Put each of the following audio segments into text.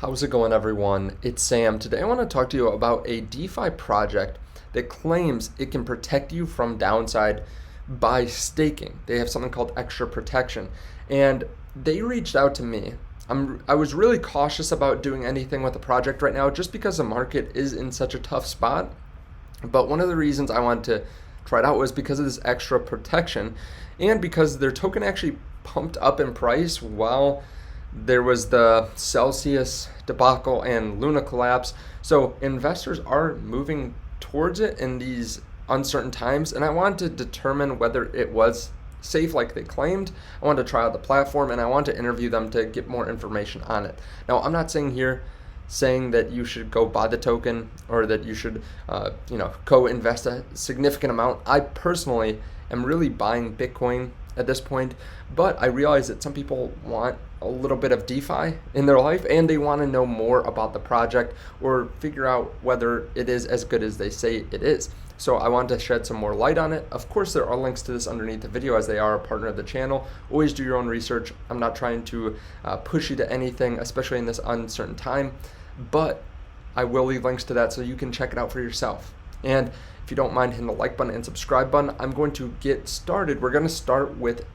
How's it going, everyone? It's Sam. Today I want to talk to you about a DeFi project that claims it can protect you from downside by staking. They have something called extra protection, and they reached out to me. I was really cautious about doing anything with the project right now just because the market is in such a tough spot. But one of the reasons I wanted to try it out was because of this extra protection and because their token actually pumped up in price while there was the Celsius debacle and Luna collapse. So investors are moving towards it in these uncertain times, and I wanted to determine whether it was safe like they claimed. I wanted to try out the platform, and I wanted to interview them to get more information on it. Now, I'm not saying that you should go buy the token or that you should co-invest a significant amount. I personally am really buying Bitcoin at this point, but I realize that some people want a little bit of DeFi in their life and they want to know more about the project or figure out whether it is as good as they say it is. So I want to shed some more light on it. Of course, there are links to this underneath the video as they are a partner of the channel. Always do your own research. I'm not trying to push you to anything, especially in this uncertain time, but I will leave links to that so you can check it out for yourself. And if you don't mind hitting the like button and subscribe button, I'm going to get started. We're going to start with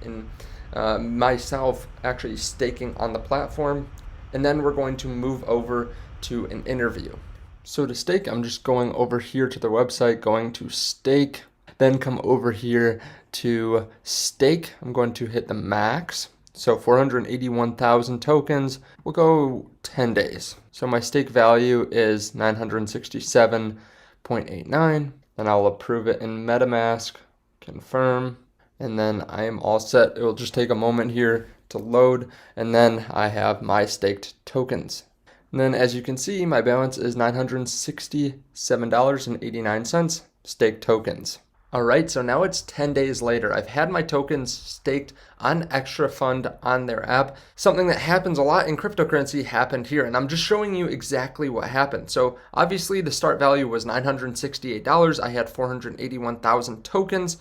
myself actually staking on the platform, and then we're going to move over to an interview. So to stake, I'm just going over here to the website, going to stake, then come over here to stake. I'm going to hit the max. So 481,000 tokens. We'll go 10 days. So my stake value is 967.89. And I'll approve it in MetaMask, confirm, and then I am all set. It will just take a moment here to load, and then I have my staked tokens. And then as you can see, my balance is $967.89 staked tokens. All right, so now it's 10 days later. I've had my tokens staked on Extra Fund on their app. Something that happens a lot in cryptocurrency happened here, and I'm just showing you exactly what happened. So obviously the start value was $968. I had 481,000 tokens.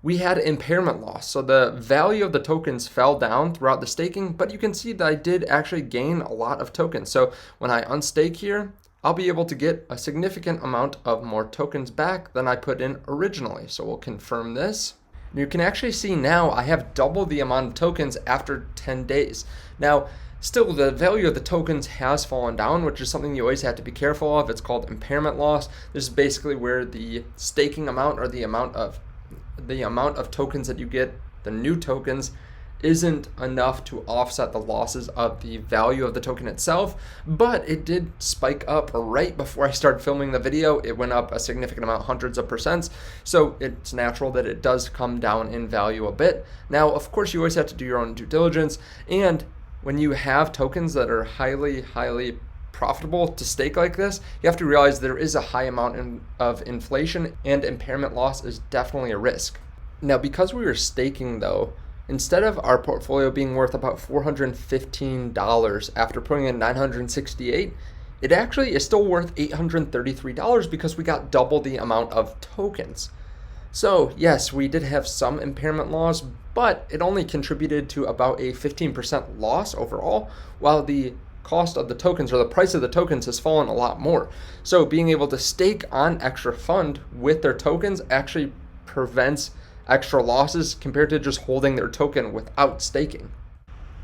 We had impairment loss. So the value of the tokens fell down throughout the staking, but you can see that I did actually gain a lot of tokens. So when I unstake here, I'll be able to get a significant amount of more tokens back than I put in originally. So we'll confirm this. You can actually see now I have double the amount of tokens after 10 days. Now, still the value of the tokens has fallen down, which is something you always have to be careful of. It's called impairment loss. This is basically where the staking amount or the amount of tokens that you get, the new tokens, isn't enough to offset the losses of the value of the token itself, but it did spike up right before I started filming the video. It went up a significant amount, hundreds of percents, so it's natural that it does come down in value a bit. Now, of course, you always have to do your own due diligence, and when you have tokens that are highly profitable to stake like this, you have to realize there is a high amount of inflation, and impairment loss is definitely a risk. Now, because we were staking though, instead of our portfolio being worth about $415 after putting in $968, it actually is still worth $833 because we got double the amount of tokens. So yes, we did have some impairment loss, but it only contributed to about a 15% loss overall, while the cost of the tokens or the price of the tokens has fallen a lot more. So being able to stake on Extra Fund with their tokens actually prevents extra losses compared to just holding their token without staking.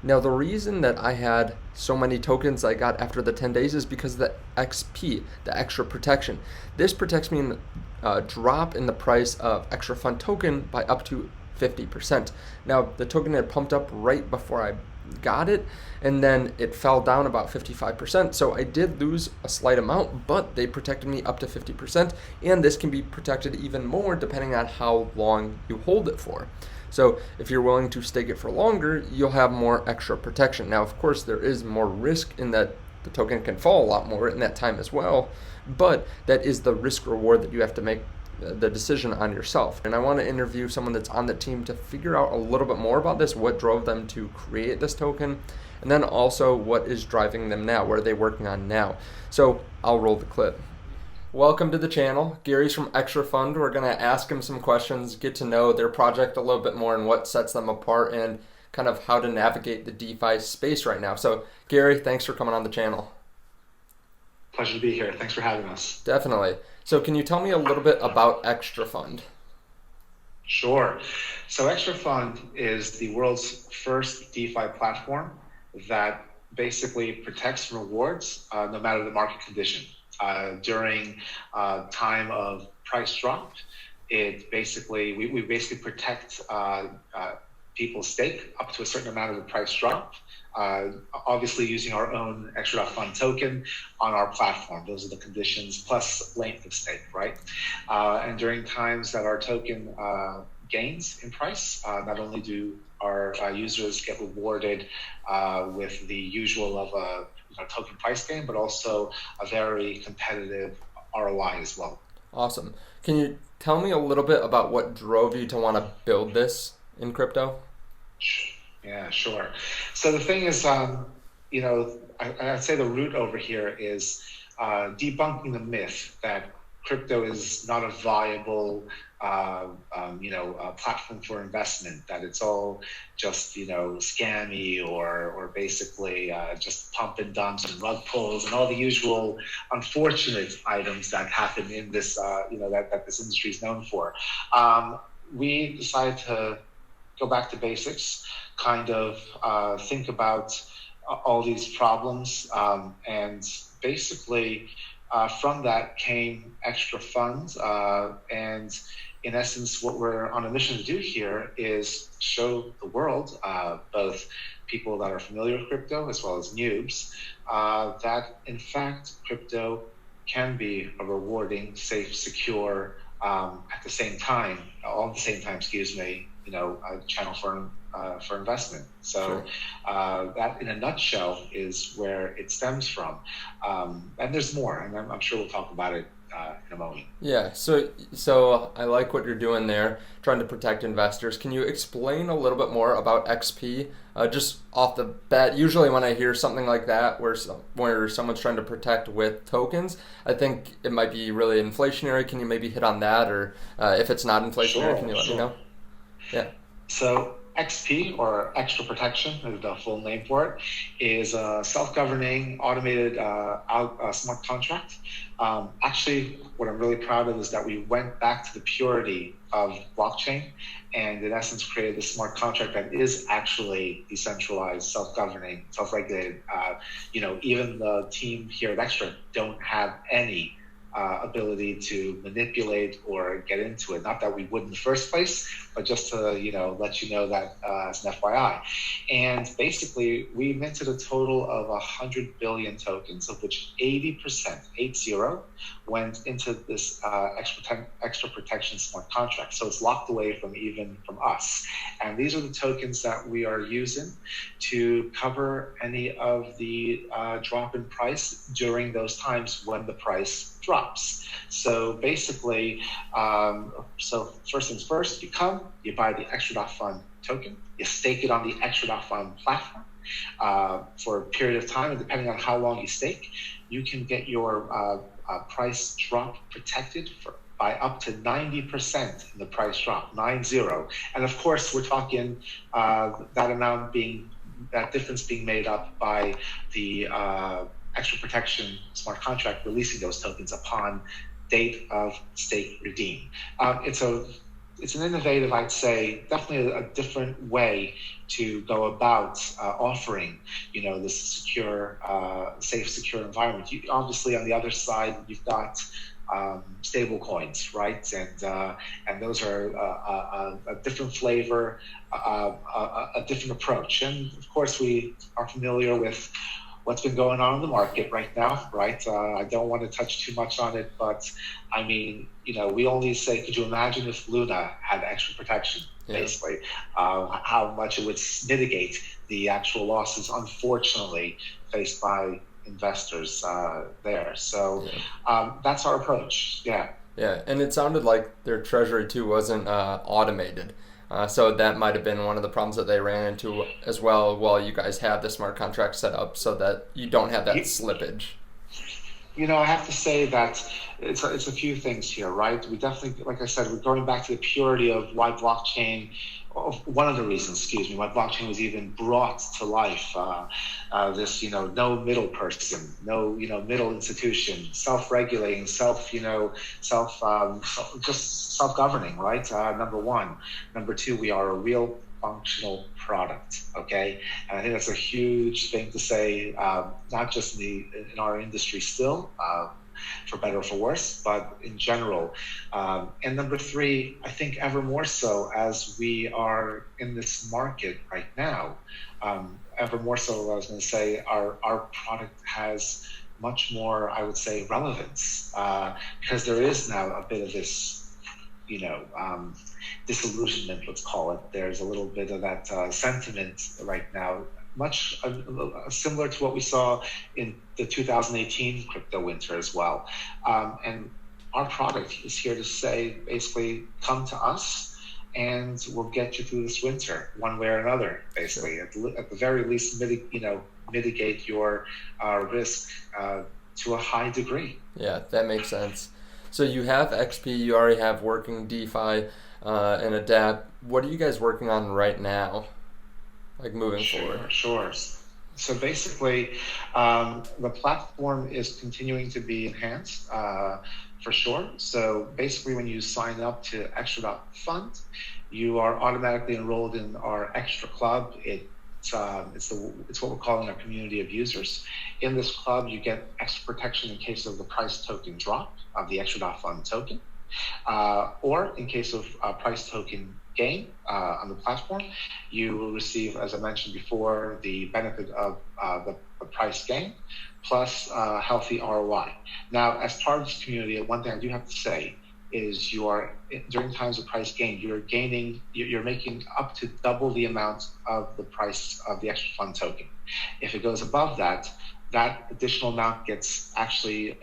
Now, the reason that I had so many tokens I got after the 10 days is because of the XP, the extra protection. This protects me in the drop in the price of Extra Fund token by up to 50%. Now, the token had pumped up right before I got it, and then it fell down about 55%. So I did lose a slight amount, but they protected me up to 50%, and this can be protected even more depending on how long you hold it for. So if you're willing to stake it for longer, you'll have more extra protection. Now, of course, there is more risk in that the token can fall a lot more in that time as well, but that is the risk reward that you have to make the decision on yourself. And I want to interview someone that's on the team to figure out a little bit more about this, what drove them to create this token, and then also what is driving them now, what are they working on now. So I'll roll the clip. Welcome to the channel. Gary's from Extra Fund. We're going to ask him some questions, get to know their project a little bit more and what sets them apart, and kind of how to navigate the DeFi space right now. So Gary, thanks for coming on the channel. Pleasure to be here. Thanks for having us. Definitely. So can you tell me a little bit about Extra Fund? Sure. So Extra Fund is the world's first DeFi platform that basically protects rewards no matter the market condition. During time of price drop, we basically protect people's stake up to a certain amount of the price drop. Obviously using our own Extra.Fund token on our platform. Those are the conditions, plus length of stake, right? And during times that our token gains in price, not only do our users get rewarded with the usual of a token price gain, but also a very competitive ROI as well. Awesome. Can you tell me a little bit about what drove you to want to build this in crypto? Yeah, sure. So the thing is, I'd say the root over here is debunking the myth that crypto is not a viable, platform for investment. That it's all just, scammy or basically just pump and dumps and rug pulls and all the usual unfortunate items that happen in this, that this industry is known for. We decided to go back to basics, kind of think about all these problems, and basically from that came Extra Funds, and in essence what we're on a mission to do here is show the world, both people that are familiar with crypto as well as noobs, that in fact crypto can be a rewarding, safe, secure, all at the same time, a channel for investment. So that in a nutshell is where it stems from. And there's more, and I'm sure we'll talk about it in a moment. Yeah, so I like what you're doing there, trying to protect investors. Can you explain a little bit more about XP? Just off the bat, usually when I hear something like that, where someone's trying to protect with tokens, I think it might be really inflationary. Can you maybe hit on that, or if it's not inflationary, can you let me know? Yeah. So XP, or Extra Protection, is the full name for it, is a self-governing automated smart contract. Actually, what I'm really proud of is that we went back to the purity of blockchain and in essence created a smart contract that is actually decentralized, self-governing, self-regulated. Even the team here at Extra don't have any ability to manipulate or get into it. Not that we would in the first place, but just to let you know that as an FYI. And basically, we minted a total of 100 billion tokens, of which 80%, 80, went into this extra protection smart contract. So it's locked away from us. And these are the tokens that we are using to cover any of the drop in price during those times when the price drops. So basically, so first things first, you buy the Extra.Fund token, you stake it on the Extra.Fund platform for a period of time, and depending on how long you stake, you can get your price drop protected by up to 90% in the price drop, 90. And of course, we're talking that difference being made up by the Extra Protection smart contract releasing those tokens upon date of stake redeem. It's an innovative, I'd say, definitely a different way to go about offering, this secure, safe, secure environment. Obviously, on the other side, you've got stable coins, right? And those are a different flavor, a different approach. And of course, we are familiar with what's been going on in the market right now, right? I don't want to touch too much on it, but I mean, we only say, could you imagine if Luna had Extra Protection, basically, how much it would mitigate the actual losses, unfortunately, faced by investors there. So that's our approach. Yeah, and it sounded like their treasury too wasn't automated. So that might have been one of the problems that they ran into as well while you guys have the smart contract set up, so that you don't have that slippage. I have to say that it's a few things here, right? We definitely, like I said, we're going back to the purity of why blockchain. One of the reasons, excuse me, why blockchain was even brought to life. This, no middle person, no, middle institution, self-regulating, just self-governing, right? Number one. Number two, we are a real functional product. Okay, and I think that's a huge thing to say, not just in our industry still, for better or for worse, but in general. And number three, I think ever more so as we are in this market right now, ever more so, I was going to say, our product has much more, I would say, relevance, because there is now a bit of this, disillusionment, let's call it. There's a little bit of that sentiment right now, much similar to what we saw in the 2018 crypto winter as well. And our product is here to say, basically, come to us and we'll get you through this winter one way or another, basically. Sure. At the very least, mitigate your risk to a high degree. Yeah, that makes sense. So you have XP, you already have working DeFi and Adapt. What are you guys working on right now, like moving forward? Sure. So basically, the platform is continuing to be enhanced, for sure. So basically, when you sign up to Extra.fund, you are automatically enrolled in our Extra Club. It's what we're calling our community of users. In this club, you get extra protection in case of the price token drop of the Extra.fund token, or in case of price token gain on the platform, you will receive, as I mentioned before, the benefit of the price gain plus healthy ROI. Now, as part of this community, one thing I do have to say is during times of price gain, you're making up to double the amount of the price of the Extra Fund token. If it goes above that additional amount gets actually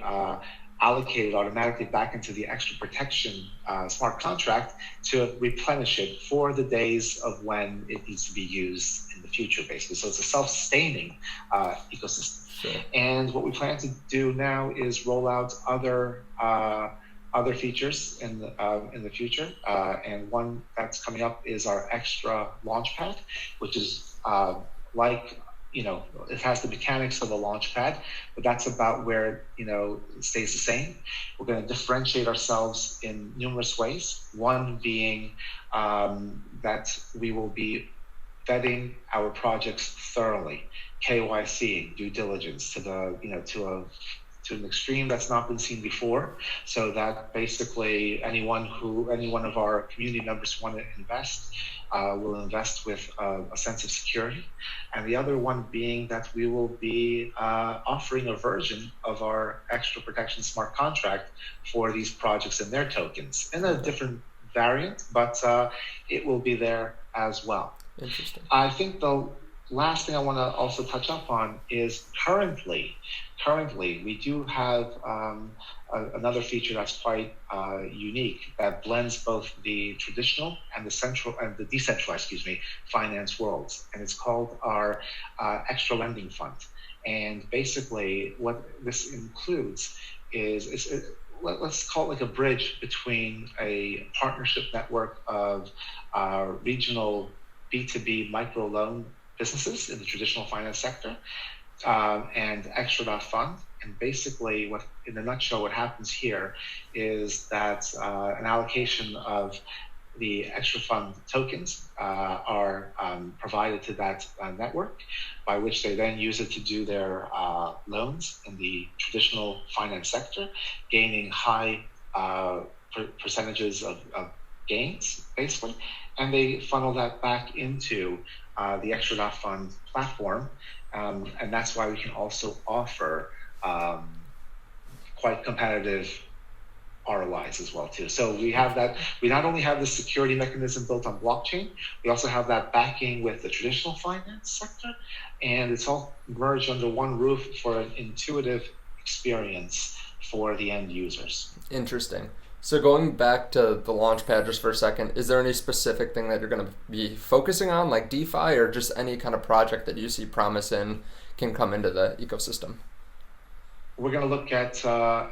allocated automatically back into the Extra Protection smart contract to replenish it for the days of when it needs to be used in the future, basically. So it's a self-sustaining ecosystem. Sure. And what we plan to do now is roll out other features in the future, and one that's coming up is our Extra Launchpad, which is it has the mechanics of a launchpad, but that's about where it stays the same. We're going to differentiate ourselves in numerous ways. One being that we will be vetting our projects thoroughly, KYC, due diligence to an extreme that's not been seen before, so that basically any one of our community members who want to invest will invest with a sense of security. And the other one being that we will be offering a version of our Extra Protection smart contract for these projects and their tokens in a different variant, but it will be there as well. Interesting. I think the last thing I want to also touch up on is currently we do have another feature that's quite unique that blends both the traditional and the decentralized finance worlds, and it's called our Extra Lending Fund. And basically what this includes is let's call it like a bridge between a partnership network of regional B2B microloan businesses in the traditional finance sector, and Extra.fund. And basically, in a nutshell, what happens here is that an allocation of the Extra Fund tokens are provided to that network, by which they then use it to do their loans in the traditional finance sector, gaining high percentages of gains, basically, and they funnel that back into the Extra.fund platform, and that's why we can also offer quite competitive ROIs as well too. So we have that. We not only have the security mechanism built on blockchain, we also have that backing with the traditional finance sector, and it's all merged under one roof for an intuitive experience for the end users. Interesting. So going back to the Launchpad just for a second, is there any specific thing that you're going to be focusing on, like DeFi, or just any kind of project that you see promise in can come into the ecosystem? we're going to look at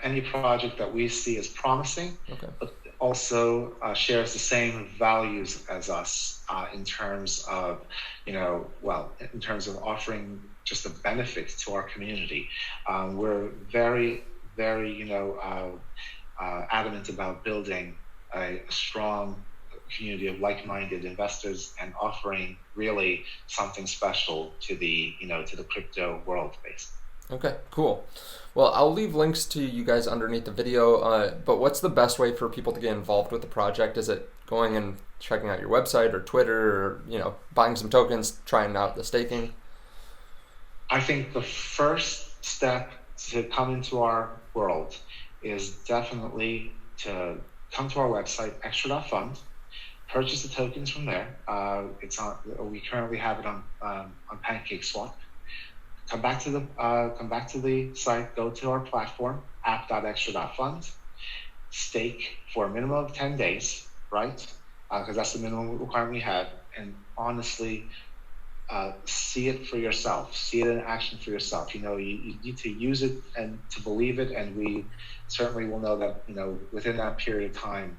any project that we see as promising, Okay. but also shares the same values as us in terms of, in terms of offering just a benefit to our community. We're very, very, adamant about building a strong community of like-minded investors and offering really something special to the, to the crypto world, basically. Okay, cool. Well, I'll leave links to you guys underneath the video, but what's the best way for people to get involved with the project? Is it going and checking out your website or Twitter or, buying some tokens, trying out the staking? I think the first step to come into our world is definitely to come to our website, extra.fund, purchase the tokens from there. We currently have it on PancakeSwap. Come back to the site, go to our platform, app.extra.fund, stake for a minimum of 10 days, right? Because that's the minimum requirement we have. And honestly, see it for yourself, see it in action for yourself. You need to use it and to believe it. And we certainly will know that, within that period of time,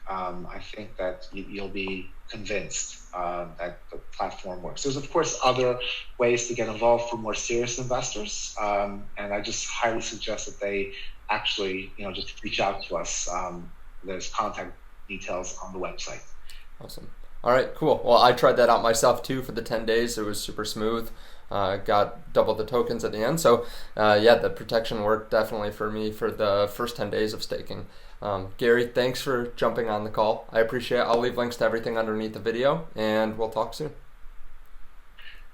I think that you'll be convinced that the platform works. There's, of course, other ways to get involved for more serious investors. And I just highly suggest that they actually, just reach out to us. There's contact details on the website. Awesome. All right, cool. Well, I tried that out myself too for the 10 days. It was super smooth. Got double the tokens at the end. So the protection worked definitely for me for the first 10 days of staking. Gary, thanks for jumping on the call. I appreciate it. I'll leave links to everything underneath the video, and we'll talk soon.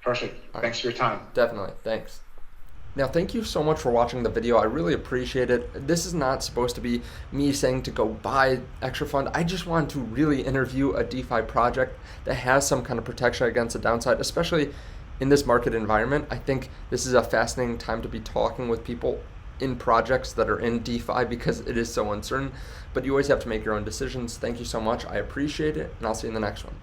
Perfect. Thanks for your time. Definitely. Thanks. Now, thank you so much for watching the video. I really appreciate it. This is not supposed to be me saying to go buy extra fund. I just want to really interview a DeFi project that has some kind of protection against the downside, especially in this market environment. I think this is a fascinating time to be talking with people in projects that are in DeFi because it is so uncertain, but you always have to make your own decisions. Thank you so much. I appreciate it, and I'll see you in the next one.